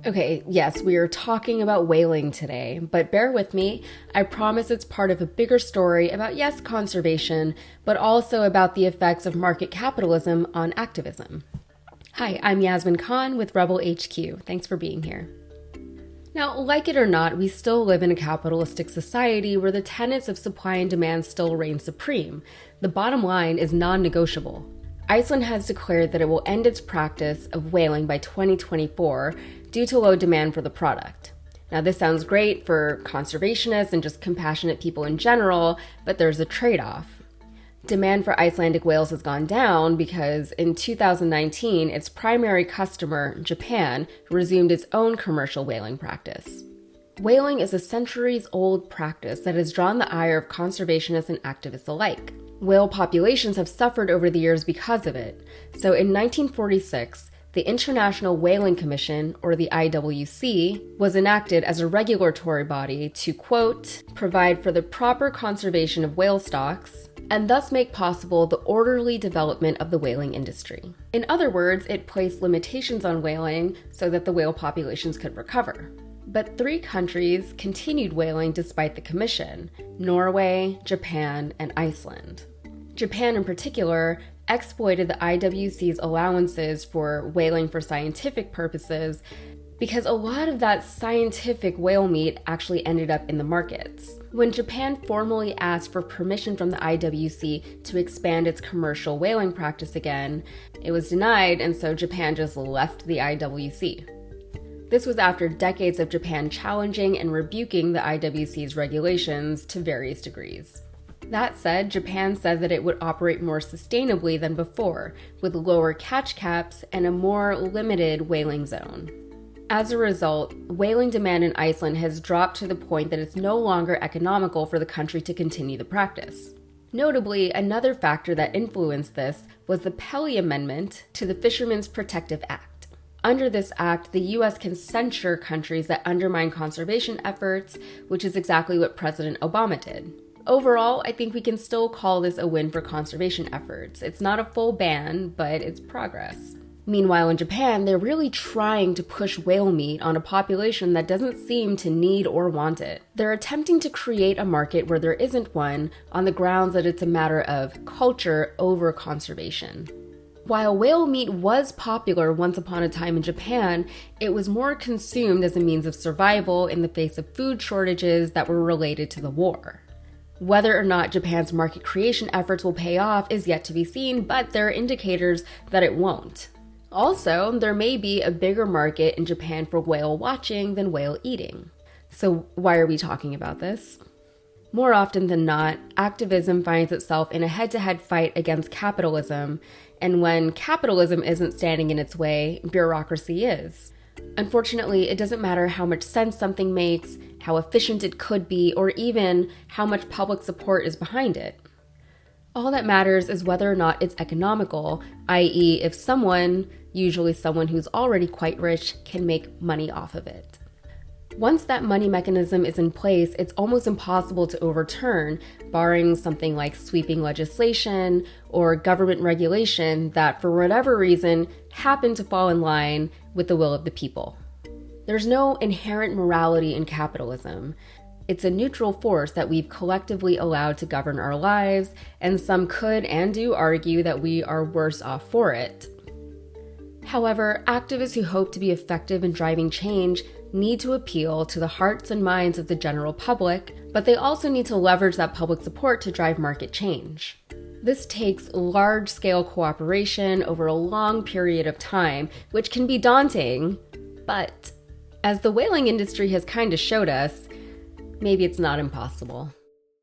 Okay, yes, we are talking about whaling today, but bear with me. I promise it's part of a bigger story about, yes, conservation, but also about the effects of market capitalism on activism. Hi, I'm Yasmin Khan with Rebel HQ. Thanks for being here. Now, like it or not, we still live in a capitalistic society where the tenets of supply and demand still reign supreme. The bottom line is non-negotiable. Iceland has declared that it will end its practice of whaling by 2024 due to low demand for the product. Now, this sounds great for conservationists and just compassionate people in general, but there's a trade-off. Demand for Icelandic whales has gone down because in 2019, its primary customer, Japan, resumed its own commercial whaling practice. Whaling is a centuries-old practice that has drawn the ire of conservationists and activists alike. Whale populations have suffered over the years because of it. So in 1946, the International Whaling Commission, or the IWC, was enacted as a regulatory body to, quote, provide for the proper conservation of whale stocks, and thus make possible the orderly development of the whaling industry. In other words, it placed limitations on whaling so that the whale populations could recover. But 3 countries continued whaling despite the commission: Norway, Japan, and Iceland. Japan in particular exploited the IWC's allowances for whaling for scientific purposes because a lot of that scientific whale meat actually ended up in the markets. When Japan formally asked for permission from the IWC to expand its commercial whaling practice again, it was denied, and so Japan just left the IWC. This was after decades of Japan challenging and rebuking the IWC's regulations to various degrees. That said, Japan said that it would operate more sustainably than before, with lower catch caps and a more limited whaling zone. As a result, whaling demand in Iceland has dropped to the point that it's no longer economical for the country to continue the practice. Notably, another factor that influenced this was the Pelley Amendment to the Fishermen's Protective Act. Under this act, the U.S. can censure countries that undermine conservation efforts, which is exactly what President Obama did. Overall, I think we can still call this a win for conservation efforts. It's not a full ban, but it's progress. Meanwhile, in Japan, they're really trying to push whale meat on a population that doesn't seem to need or want it. They're attempting to create a market where there isn't one on the grounds that it's a matter of culture over conservation. While whale meat was popular once upon a time in Japan, it was more consumed as a means of survival in the face of food shortages that were related to the war. Whether or not Japan's market creation efforts will pay off is yet to be seen, but there are indicators that it won't. Also, there may be a bigger market in Japan for whale watching than whale eating. So why are we talking about this? More often than not, activism finds itself in a head-to-head fight against capitalism, and when capitalism isn't standing in its way, bureaucracy is. Unfortunately, it doesn't matter how much sense something makes, how efficient it could be, or even how much public support is behind it. All that matters is whether or not it's economical, i.e., if someone, usually someone who's already quite rich, can make money off of it. Once that money mechanism is in place, it's almost impossible to overturn, barring something like sweeping legislation or government regulation that, for whatever reason, happen to fall in line with the will of the people. There's no inherent morality in capitalism. It's a neutral force that we've collectively allowed to govern our lives, and some could and do argue that we are worse off for it. However, activists who hope to be effective in driving change need to appeal to the hearts and minds of the general public, but they also need to leverage that public support to drive market change. This takes large-scale cooperation over a long period of time, which can be daunting, but as the whaling industry has kind of showed us, maybe it's not impossible.